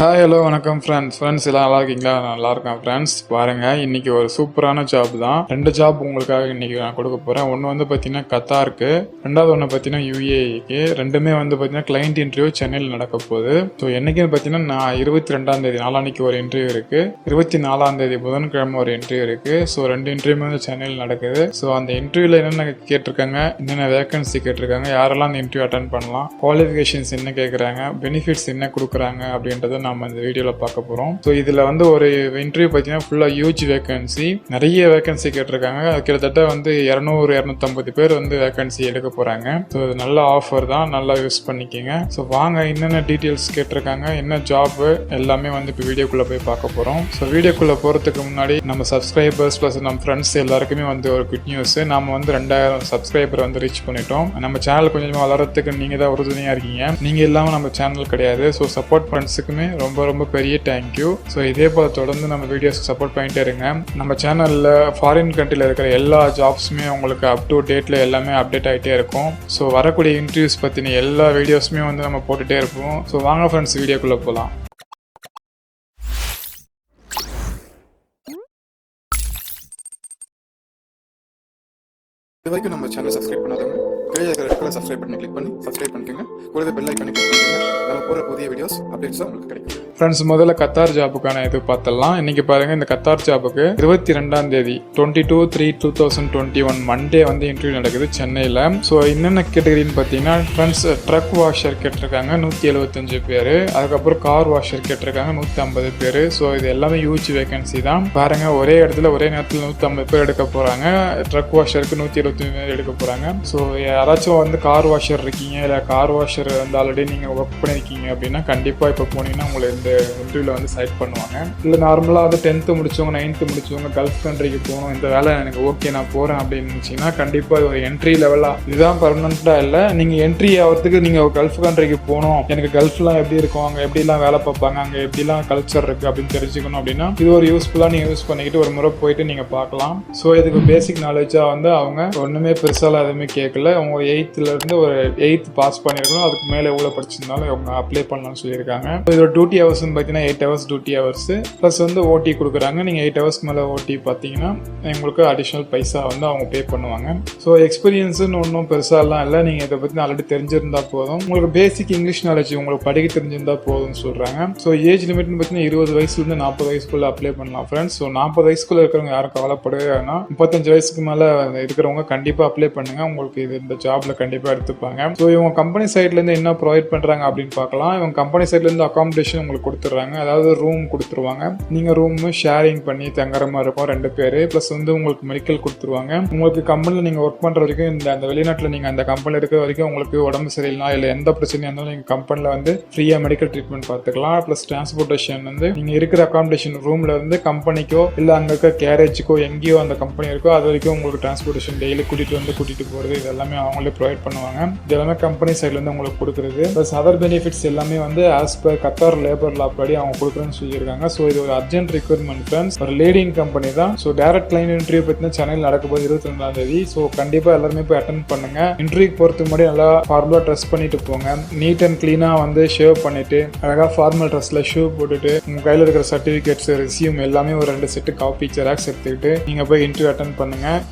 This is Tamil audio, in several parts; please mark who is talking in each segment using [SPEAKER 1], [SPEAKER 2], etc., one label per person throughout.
[SPEAKER 1] ஹாய் ஹலோ வணக்கம் ஃப்ரெண்ட்ஸ் எல்லாம் நல்லா இருக்கீங்களா? நல்லா இருக்கேன் ஃப்ரெண்ட்ஸ். பாருங்க, இன்னைக்கு ஒரு சூப்பரான ஜாப் தான். 2 ஜாப் உங்களுக்காக இன்னைக்கு நான் கொடுக்க போறேன். ஒன்று வந்து பார்த்தீங்கன்னா கத்தாருக்கு, ரெண்டாவது ஒன்று பார்த்தீங்கன்னா யூஏஇக்கு. ரெண்டுமே வந்து பார்த்தீங்கன்னா கிளைண்ட் இன்டர்வியூ சென்னையில் நடக்க போகுது. ஸோ என்னைக்குன்னு பார்த்தீங்கன்னா நான் 22ஆம் தேதி நாளான்னைக்கு ஒரு இன்டர்வியூ இருக்கு, 24ஆம் தேதி புதன்கிழமை ஒரு இன்டர்வியூ இருக்கு. ஸோ 2 இன்டர்வியூமே வந்து சென்னையில் நடக்குது. ஸோ அந்த இன்டர்வியூல என்னென்ன கேட்டிருக்காங்க, என்னென்ன வேகன்சி கேட்டிருக்காங்க, யாரெல்லாம் அந்த இன்டர்வியூ அட்டன் பண்ணலாம், குவாலிஃபிகேஷன்ஸ் என்ன கேட்குறாங்க, பெனிஃபிட்ஸ் என்ன கொடுக்குறாங்க அப்படின்றத நம்ம இந்த வீடியோவில் பார்க்க போகிறோம். ஸோ இதில் வந்து ஒரு இன்டர்வியூ பார்த்தீங்கன்னா ஃபுல்லாக ஹியூஜ் வேகன்சி, நிறைய வேகன்சி கேட்டிருக்காங்க. கிட்டத்தட்ட வந்து 200-250 பேர் வந்து வேகன்சி எடுக்க போகிறாங்க. ஸோ இது நல்ல ஆஃபர் தான், நல்லா யூஸ் பண்ணிக்கோங்க. ஸோ வாங்க என்னென்ன டீட்டெயில்ஸ் கேட்டிருக்காங்க, என்ன ஜாப் எல்லாமே வந்து இப்போ வீடியோக்குள்ளே போய் பார்க்க போகிறோம். ஸோ வீடியோக்குள்ளே போகிறதுக்கு முன்னாடி நம்ம சப்ஸ்கிரைபர்ஸ் ப்ளஸ் நம்ம ஃப்ரெண்ட்ஸ் எல்லாருக்குமே வந்து ஒரு குட் நியூஸ். நம்ம வந்து 2000 சப்ஸ்கிரைபர் வந்து ரீச் பண்ணிட்டோம். நம்ம சேனல் கொஞ்சமாக வளர்கிறதுக்கு நீங்கள் தான் உறுதுணையாக இருக்கீங்க. நீங்கள் இல்லாமல் நம்ம சேனல் கிடையாது. ஸோ சப்போர்ட் ஃப்ரெண்ட்ஸுக்குமே ரொம்ப ரொம்ப பெரிய தேங்க்யூ. ஸோ இதே போல் தொடர்ந்து நம்ம வீடியோஸ்க்கு சப்போர்ட் பண்ணிட்டே இருங்க. நம்ம சேனலில் ஃபாரின் கண்ட்ரியில் இருக்கிற எல்லா ஜாப்ஸுமே உங்களுக்கு அப் டு டேட்டில் எல்லாமே அப்டேட் ஆகிட்டே இருக்கும். ஸோ வரக்கூடிய இன்டர்வியூஸ் பற்றின எல்லா வீடியோஸுமே வந்து நம்ம போட்டுகிட்டே இருப்போம். ஸோ வாங்க ஃப்ரெண்ட்ஸ் வீடியோக்குள்ளே போகலாம்.
[SPEAKER 2] இது வரைக்கும் நம்ம சேனல் சப்ஸ்கிரைப் பண்ணாதவங்க கீழே இருக்கிற ரெட் கலர் சப்ஸ்கிரைப் பண்ணி கிளிக் பண்ணி சப்ஸ்கிரைப் பண்ணிக்கோங்க. கூடவே பெல் ஐக்கானை கிளிக் பண்ணிக்கோங்க. நம்ம போகிற புதிய வீடியோஸ் அப்டேட்ஸும் உங்களுக்கு கிடைக்கும்.
[SPEAKER 1] ஃப்ரெண்ட்ஸ், முதல்ல கத்தார் ஜாபுக்கான இது பார்த்தலாம். இன்னைக்கு பாருங்க, இந்த கத்தார் ஜாபுக்கு 22ஆம் தேதி 22/3/2021 மண்டே வந்து இன்டர்வியூ நடக்குது சென்னையில். ஸோ என்னென்ன கேட்டகரின்னு பார்த்தீங்கன்னா ஃப்ரெண்ட்ஸ், ட்ரக் வாஷர் கேட்டிருக்காங்க 175 பேர், அதுக்கப்புறம் கார் வாஷர் கேட்டிருக்காங்க 150 பேர். ஸோ இது எல்லாமே ஹியூஜ் வேகன்சி தான். பாருங்க, ஒரே இடத்துல ஒரே நேரத்தில் 150 பேர் எடுக்க போறாங்க. ட்ரக் வாஷருக்கு 175 பேர் எடுக்க போறாங்க. ஸோ யாராச்சும் வந்து கார் வாஷர் இருக்கீங்க, இல்லை கார் வாஷர் வந்து ஆல்ரெடி நீங்கள் ஒர்க் பண்ணியிருக்கீங்க அப்படின்னா கண்டிப்பாக இப்போ போனீங்கன்னா உங்களை இந்த இன்டர்வியூவில் வந்து செலக்ட் பண்ணுவாங்க. இல்லை நார்மலாக வந்து 10th முடிச்சவங்க 9th முடிச்சவங்க கல்ஃப் கண்ட்ரிக்கு போகணும், இந்த வேலை எனக்கு ஓகே நான் போகிறேன் அப்படின்னு நினச்சிங்கன்னா கண்டிப்பாக ஒரு என்ட்ரி லெவலாக, இதுதான் பர்மனெண்ட்டாக இல்லை, நீங்கள் என்ட்ரி ஆகிறதுக்கு நீங்கள் கல்ஃப் கண்ட்ரிக்கு போகணும், எனக்கு கல்ஃப்லாம் எப்படி இருக்கும், அங்கே எப்படிலாம் வேலை பார்ப்பாங்க, அங்கே எப்படிலாம் கல்ச்சர் இருக்குது அப்படின்னு தெரிஞ்சுக்கணும் அப்படின்னா இது ஒரு யூஸ்ஃபுல்லாக நீங்கள் யூஸ் பண்ணிக்கிட்டு ஒரு முறை போயிட்டு நீங்கள் பார்க்கலாம். ஸோ இதுக்கு பேசிக் நாலேஜாக வந்து அவங்க ஒன்றுமே பெருசாலாம் எதுவுமே கேட்கல. அவங்க 8th ஒரு 8th பாஸ் பண்ணியிருக்கணும், அதுக்கு மேலே எவ்வளோ படிச்சிருந்தாலும் அவங்க அப்ளை பண்ணலாம்னு சொல்லியிருக்காங்க. இதோட டியூட்டி ஹவர்ஸ்ன்னு பார்த்தீங்கன்னா 8 hours டியூட்டி ஹவர்ஸ் ப்ளஸ் வந்து ஓடி கொடுக்குறாங்க. நீங்கள் 8 hours மேலே ஓடி பார்த்தீங்கன்னா உங்களுக்கு அடிஷ்னல் பைசா வந்து அவங்க பே பண்ணுவாங்க. ஸோ எக்ஸ்பீரியன்ஸுன்னு ஒன்றும் பெருசாலாம் இல்லை, நீங்கள் இதை பற்றி ஆல்ரெடி தெரிஞ்சிருந்தா போதும், உங்களுக்கு பேசிக் இங்கிலீஷ் நாலேஜ் உங்களுக்கு படிக்க தெரிஞ்சிருந்தா போதும்னு சொல்கிறாங்க. ஸோ ஏஜ் லிமிட்னு பார்த்தீங்கன்னா 20 வயசுலேருந்து 40 வயசுக்குள்ளே அப்ளை பண்ணலாம் ஃப்ரெண்ட்ஸ். ஸோ 40 வயசுக்குள்ளே இருக்கிறவங்க யாரும் கவலைப்படவே வேணாம். 35 வயசுக்கு மேலே இருக்கிறவங்க கண்டிப்பாக அப்ளை பண்ணுங்க, உங்களுக்கு இது இந்த ஜாப்ல கண்டிப்பாக எடுத்துப்பாங்க. ஸோ இவங்க கம்பெனி சைட்லேருந்து என்ன ப்ரொவைட் பண்ணுறாங்க அப்படின்னு பார்க்கலாம். இவங்க கம்பெனி சைட்லேருந்து அகாமடேஷன் உங்களுக்கு கொடுத்துட்றாங்க, அதாவது ரூம் கொடுத்துருவாங்க. நீங்கள் ரூம் ஷேரிங் பண்ணி தங்குற மாதிரி இருக்கும் 2 பேர், ப்ளஸ் வந்து உங்களுக்கு மெடிக்கல் கொடுத்துருவாங்க. உங்களுக்கு கம்பெனியில் நீங்கள் ஒர்க் பண்ணுற வரைக்கும் அந்த வெளிநாட்டில் நீங்கள் அந்த கம்பெனியில் இருக்கிற வரைக்கும் உங்களுக்கு உடம்பு சரியில்லைனா இல்லை எந்த பிரச்சனையாக இருந்தாலும் நீங்கள் கம்பெனியில் வந்து ஃப்ரீயாக மெடிக்கல் ட்ரீட்மெண்ட் பார்த்துக்கலாம். ப்ளஸ் டிரான்ஸ்போர்ட்டேஷன் வந்து நீங்கள் இருக்கிற அகாமடேஷன் ரூமில் இருந்து கம்பெனிக்கோ இல்லை அங்கே இருக்க கேரேஜுக்கோ எங்கேயோ அந்த கம்பெனி இருக்கோ அது வரைக்கும் உங்களுக்கு டிரான்ஸ்போர்ட்டேஷன் டெய்லி கூட்டிகிட்டு போகிறது இது எல்லாமே அவங்களே ப்ரொவைட் பண்ணுவாங்க. இது எல்லாமே கம்பெனி சைட்லேருந்து உங்களுக்கு கொடுக்குறது. ப்ளஸ் அதர் பெனிஃபிட்ஸ் எல்லாமே வந்து ஆஸ் பர் கத்தார் லேபர் லா படி அவங்க கொடுக்குறேன்னு சொல்லியிருக்காங்க. ஸோ இது ஒரு அர்ஜென்ட் ரிக்வயர்மெண்ட் ஃப்ரெண்ட்ஸ், ஒரு லீடிங் கம்பெனி தான். ஸோ டைரக்ட் கிளைண்ட் இன்டர்வியூ பார்த்தீங்கன்னா சென்னையில் நடக்கும்போது 22ஆம் தேதி. ஸோ கண்டிப்பாக எல்லாருமே போய் அட்டன் பண்ணுங்க. இன்டர்வியூக்கு போகிறதுக்கு முன்னாடி நல்லா ஃபார்மலாக ட்ரெஸ் பண்ணிட்டு போங்க. நீட் அண்ட் கிளீனாக வந்து ஷேவ் பண்ணிட்டு அழகாக ஃபார்மல் ட்ரெஸ்ல ஷூ போட்டுட்டு உங்கள் கையில் இருக்கிற சர்டிஃபிகேட்ஸ் ரெஸ்யூம் எல்லாமே ஒரு 2 செட்டு காப்பி ஜெராக்ஸ் எடுத்துக்கிட்டு நீங்கள் போய் இன்டர்வியூ அட்டன் பண்ணுங்க.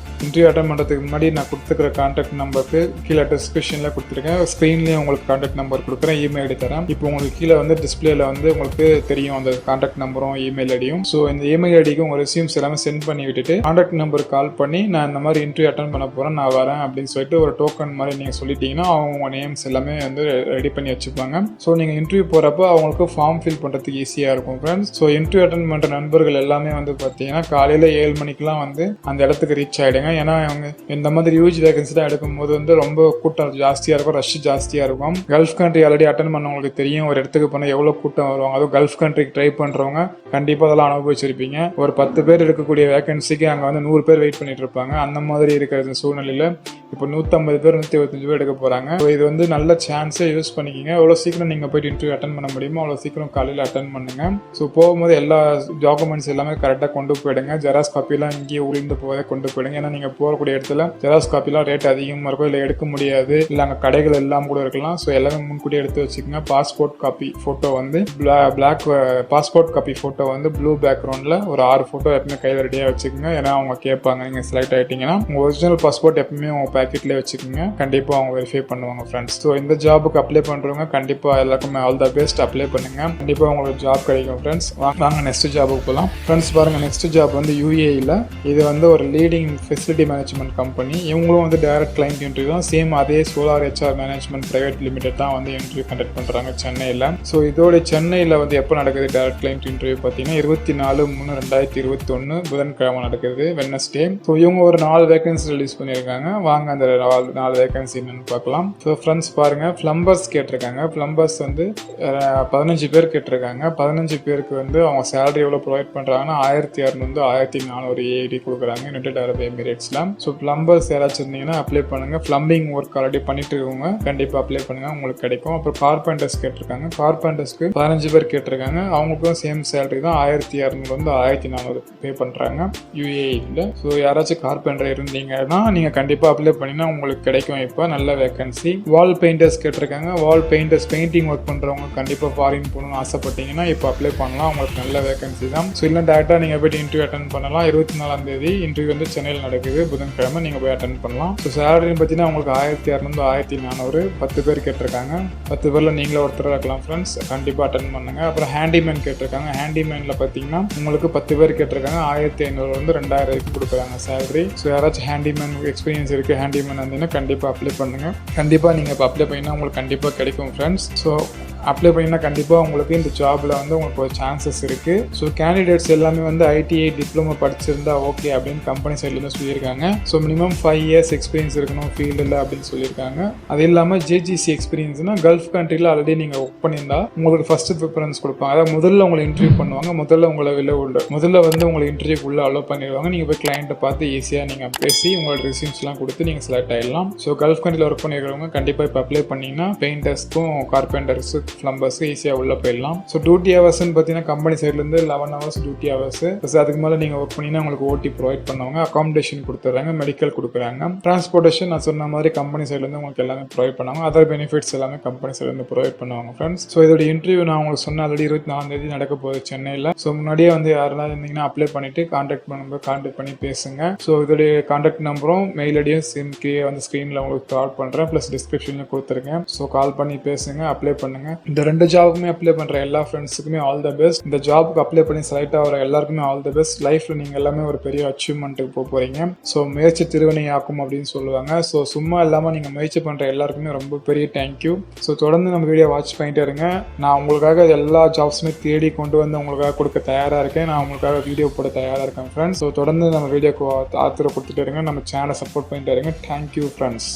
[SPEAKER 1] இன்டர்வியூ அட்டன் பண்ணுறதுக்கு முன்னாடி நான் கொடுத்துக்கிற கான்டாக்ட் நம்பருக்கு கீழே டிஸ்கிரிப்ஷனில் கொடுத்துருக்கேன், ஸ்க்ரீன்லேயும் உங்களுக்கு கான்டாக்ட் நம்பர் கொடுக்குறேன், இமெயில் ஐடி தரேன். இப்போ உங்களுக்கு கீழே வந்து டிஸ்பிளேல வந்து உங்களுக்கு தெரியும் அந்த கான்டாக்ட் நம்பரும் இமெயில் ஐடியும். ஸோ இந்த இமெயில் ஐடிக்கு உங்கள் ரெஸ்யூம்ஸ் எல்லாமே சென்ட் பண்ணி விட்டுட்டு கான்டாக்ட் நம்பருக்கு கால் பண்ணி நான் இந்த மாதிரி இன்டர்வியூ அட்டன் பண்ண போகிறேன், நான் வரேன் அப்படின்னு சொல்லிட்டு ஒரு டோக்கன் மாதிரி நீங்கள் சொல்லிட்டீங்கன்னா அவங்க உங்கள் நேம்ஸ் எல்லாமே வந்து ரெடி பண்ணி வச்சுப்பாங்க. ஸோ நீங்கள் இன்டர்வியூ போகிறப்போ அவங்களுக்கு ஃபார்ம் ஃபில் பண்ணுறதுக்கு ஈஸியாக இருக்கும் ஃப்ரெண்ட்ஸ். ஸோ இன்டர்வியூ அட்டன் பண்ணுற நண்பர்கள் எல்லாமே வந்து பார்த்தீங்கன்னா காலையில் 7 மணிக்கெலாம் வந்து அந்த இடத்துக்கு ரீச் ஆகிடுங்க. ஏன்னா அவங்க இந்த மாதிரி யூஜ் வேகன்சி தான் எடுக்கும்போது வந்து ரொம்ப கூட்டம் ஜாஸ்தியாக இருக்கும், ரஷ் ஜாஸ்தியாக இருக்கும். கல்ஃப் கண்ட்ரி ஆல்ரெடி அட்டன் பண்ணவங்களுக்கு தெரியும் ஒரு இடத்துக்கு போனால் எவ்வளோ கூட்டம் வருவாங்க. அதுவும் கல்ஃப் கண்ட்ரிக்கு ட்ரை பண்ணுறவங்க கண்டிப்பாக அதெல்லாம் அனுபவிச்சிருப்பீங்க. ஒரு 10 பேர் இருக்கக்கூடிய வேகன்சிக்கு அங்கே வந்து 100 பேர் வெயிட் பண்ணிட்டு இருப்பாங்க. அந்த மாதிரி இருக்கிற சூழ்நிலையில் இப்போ 150 பேர் 125 பேர் எடுக்க போகிறாங்க. ஸோ இது வந்து நல்ல சான்ஸை யூஸ் பண்ணிக்கிங்க. எவ்வளோ சீக்கிரம் நீங்கள் போய்ட்டு இன்டர்வியூ அட்டன் பண்ண முடியுமோ அவ்வளோ சீக்கிரம் காலையில் அட்டன் பண்ணுங்க. ஸோ போகும்போது எல்லா டாக்குமெண்ட்ஸ் எல்லாமே கரெக்டாக கொண்டு போயிடுங்க. ஜெராக்ஸ் காப்பிலாம் இங்கேயே உளிந்து போவதை கொண்டு போயிடுங்க. ஏன்னா நீங்கள் போகக்கூடிய இடத்துல ஜெராக்ஸ் காப்பிலாம் ரேட் அதிகமாக இருக்கும், இல்லை எடுக்க முடியாது, இல்லை அங்கே கடைகள் எல்லாம் கூட இருக்கலாம். ஸோ எல்லாமே முன்கூட்டியே எடுத்து வச்சுக்கோங்க. பாஸ்போர்ட் காப்பி ஃபோட்டோ வந்து பிளாக் பாஸ்போர்ட் காப்பி ஃபோட்டோ வந்து ப்ளூ பேக்ரவுண்டில் ஒரு 6 ஃபோட்டோ எப்பவுமே கையில் ரெடியாக வச்சுக்கோங்க. ஏன்னா அவங்க கேட்பாங்க நீங்கள் செலக்ட் ஆகிட்டீங்கன்னா உங்கள் ஒரிஜினல் பாஸ்போர்ட் எப்பவுமே உங்கள் பேக்கெட்லேயே வச்சுக்கோங்க. கண்டிப்பாக அவங்க வெரிஃபை பண்ணுவாங்க ஃப்ரெண்ட்ஸ். ஸோ இந்த ஜாபுக்கு அப்ளை பண்ணுறவங்க கண்டிப்பாக எல்லாருக்குமே ஆல் த பெஸ்ட், அப்ளை பண்ணுங்க. கண்டிப்பாக உங்களுக்கு ஜாப் கிடைக்கும் ஃப்ரெண்ட்ஸ். வாங்க நெக்ஸ்ட் ஜாபுக்கு போகலாம் ஃப்ரெண்ட்ஸ். பாருங்கள், நெக்ஸ்ட் ஜாப் வந்து UAEல. இது வந்து ஒரு லீடிங் ஃபெசிலிட்டி மேனேஜ்மெண்ட் கம்பெனி. இவங்களும் வந்து டைரக்ட் கிளைண்ட் இன்டர்வியூ தான். சேம் அதே solar HR management private limited தான் வந்து இன்டர்வியூ கண்டக்ட் பண்ணுறாங்க சென்னையில். ஸோ இதோட சென்னையில் வந்து எப்போ நடக்குது டைரக்ட் கிளைண்ட் இன்டர்வியூ பார்த்தீங்கன்னா 24/3/2021 புதன்கிழமை நடக்குது, வெட்னஸ்டே. ஸோ இவங்க ஒரு 4 வேகன்சி ரிலீஸ் பண்ணியிருக்காங்க. வாங்க அந்த 4 வேகன்சி என்னன்னு பார்க்கலாம். ஸோ ஃப்ரெண்ட்ஸ் பாருங்கள், பிளம்பர்ஸ் கேட்டிருக்காங்க. பிளம்பர்ஸ் வந்து 15 பேர் கேட்டிருக்காங்க. 15 பேருக்கு வந்து அவங்க சேலரி எவ்வளோ ப்ரொவைட் பண்ணுறாங்கன்னா 1600 1400 AED கொடுக்குறாங்க யுனைடெட் அரப் எமிரேட்ஸில். ஸோ பிளம்பர்ஸ் யாராச்சும் இருந்தீங்கன்னா அப்ளை பண்ணுங்கள். பிளம்பிங் ஒர்க் ஆல்ரெடி பண்ணிட்டு இருக்கவங்க கண்டிப்பாக அப்ளை பண்ணுங்கள், உங்களுக்கு கிடைக்கும். அப்புறம் கார்பெண்டர்ஸ் கேட்டிருக்காங்க. கார்பெண்டர்ஸ்க்கு 15 பேர் கேட்டிருக்காங்க. அவங்களுக்கும் சேம் சேலரி தான் 1600 1400 பே பண்ணுறாங்க UAEல. ஸோ யாராச்சும் கார்பெண்டர் இருந்தீங்கன்னா நீங்கள் கண்டிப்பாக அப்ளை பண்ணினா உங்களுக்கு கிடைக்கும். இப்போ நல்ல வேகன்சி. வால் பெயிண்டர்ஸ் கேட்டிருக்காங்க. வால் பெயிண்டர்ஸ் பெயிண்டிங் ஒர்க் பண்ணுறவங்க கண்டிப்பாக ஃபாரின் போகணும்னு ஆசைப்பட்டீங்கன்னா இப்போ அப்ளை பண்ணலாம், உங்களுக்கு நல்ல வேகன்சி தான். ஸோ இல்லை டேரெக்டாக நீங்கள் போய்ட்டு இன்டர்வியூ அட்டன் பண்ணலாம். 24ஆம் தேதி இன்டர்வியூ வந்து சென்னையில் நடக்குது, புதன்கிழமை நீங்கள் போய் அட்டன் பண்ணலாம். ஸோ சேலரின்னு பார்த்தீங்கன்னா உங்களுக்கு 1600 1400 10 பேர் கேட்டிருக்காங்க. 10 பேரில் நீங்களே ஒருத்தர் இருக்கலாம் ஃப்ரெண்ட்ஸ். கண்டிப்பாக அட்டன் பண்ணுங்க. அப்புறம் ஹேண்டிமேன் கேட்டிருக்காங்க. ஹேண்டிமேனில் பார்த்தீங்கன்னா உங்களுக்கு 10 பேர் கேட்டிருக்காங்க. 1500 2000 கொடுக்குறாங்க சேலரி. ஸோ யாராச்சும் ஹேண்டிமேன் எக்ஸ்பீரியன்ஸ் இருக்குது, ஹேண்டிமேன் வந்தீங்கன்னா கண்டிப்பாக அப்ளை பண்ணுங்கள். கண்டிப்பாக நீங்கள் இப்போ அப்ளை பண்ணினா உங்களுக்கு கண்டிப்பாக கிடைக்கும் ஃப்ரெண்ட்ஸ். ஸோ அப்ளை பண்ணினா கண்டிப்பாக உங்களுக்கு இந்த ஜாபில் வந்து உங்களுக்கு ஒரு சான்சஸ் இருக்குது. ஸோ கேண்டிடேட்ஸ் எல்லாமே வந்து ITI டிப்ளமோ படிச்சிருந்தா ஓகே அப்படின்னு கம்பெனி சைட்லேருந்து சொல்லியிருக்காங்க. ஸோ மினிமம் 5 years எக்ஸ்பீரியன்ஸ் இருக்கணும் ஃபீல்டில் அப்படின்னு சொல்லியிருக்காங்க. அது இல்லாமல் JGC எக்ஸ்பீரியன்ஸ்னால் கல்ஃப் கண்ட்ரியில் ஆல்ரெடி நீங்கள் ஒர்க் பண்ணியிருந்தா உங்களுக்கு ஃபஸ்ட்டு ப்ரிஃபரன்ஸ் கொடுப்பாங்க. அதாவது முதல்ல உங்களை இன்டர்வியூ பண்ணுவாங்க. முதல்ல வந்து உங்களை இன்டர்வியூக்குள்ளே அலோவ் பண்ணிடுவாங்க. நீங்கள் போய் கிளைண்ட்டை பார்த்து ஈஸியாக நீங்கள் பேசி உங்களோட ரிசியூம்ஸ்லாம் கொடுத்து நீங்கள் செலக்ட் ஆகிடலாம். ஸோ கல்ஃப் கண்ட்ரியில் ஒர்க் பண்ணிக்கிறவங்க கண்டிப்பாக இப்போ அப்ளை பண்ணிங்கன்னா பெயிண்டர்ஸ்க்கும் கார்பெண்டர்ஸும் பிளம்பர்ஸ் ஈஸியாக உள்ள போயிடலாம். ஸோ டியூட்டி ஹவர்ஸ்ன்னு பார்த்தீங்கன்னா கம்பெனி சைட்லேருந்து 11 hours டியூட்டி ஹவர்ஸ். அதுக்கு மேலே நீங்கள் ஒர்க் பண்ணிங்கன்னா உங்களுக்கு OT ப்ரொவைட் பண்ணுவாங்க. அக்காமடேஷன் கொடுத்துட்றாங்க, மெடிக்கல் கொடுக்குறாங்க. டிரான்ஸ்போர்ட்டேஷன் நான் சொன்ன மாதிரி கம்பெனி சைட்லேருந்து உங்களுக்கு எல்லாமே ப்ரொவைட் பண்ணுவாங்க. அதர் பெனிஃபிட்ஸ் எல்லாமே கம்பெனி சைட்லேருந்து ப்ரொவைட் பண்ணுவாங்க ஃப்ரெண்ட்ஸ். ஸோ இதோட இன்டர்வியூ நான் உங்களுக்கு சொன்ன ஆல்ரெடி 24ஆம் தேதி நடக்க போகுது சென்னையில். ஸோ முன்னாடியே வந்து யாரெல்லாம் இருந்தீங்கன்னா அப்ளை பண்ணிட்டு கான்டாக்ட் பண்ணி பேசுங்க. ஸோ இதோடைய கான்டாக்ட் நம்பரும் மெயில் ஐடியும் கீழே வந்து ஸ்க்ரீனில் உங்களுக்கு கால் பண்ணுறேன், ப்ளஸ் டிஸ்கிரிப்ஷனில் கொடுத்துருக்கேன். ஸோ கால் பண்ணி பேசுங்க, அப்ளை பண்ணுங்க. இந்த 2 ஜாபுக்குமே அப்ளை பண்ணுற எல்லா ஃப்ரெண்ட்ஸுக்குமே ஆல் த பெஸ்ட். இந்த ஜாபுக்கு அப்ளை பண்ணி செலக்ட் ஆகிற எல்லாருக்குமே ஆல் த பெஸ்ட். லைஃப்பில் நீங்கள் எல்லாமே ஒரு பெரிய அச்சீவ்மெண்ட்டுக்கு போக போகிறீங்க. ஸோ முயற்சி திருவினையாக்கும் அப்படின்னு சொல்லுவாங்க. ஸோ சும்மா இல்லாமல் நீங்கள் முயற்சி பண்ணுற எல்லாருக்குமே ரொம்ப பெரிய தேங்க்யூ. ஸோ தொடர்ந்து நம்ம வீடியோ வாட்ச் பண்ணிட்டே இருங்க. நான் உங்களுக்காக எல்லா ஜாப்ஸுமே தேடி கொண்டு வந்து உங்களுக்காக கொடுக்க தயாராக இருக்கேன். நான் உங்களுக்காக வீடியோ போட தயாராக இருக்கேன் ஃப்ரெண்ட்ஸ். ஸோ தொடர்ந்து நம்ம வீடியோக்கு ஆதரவு கொடுத்துட்டே இருங்க. நம்ம சேனலை சப்போர்ட் பண்ணிட்டே இருங்க. Thank you friends.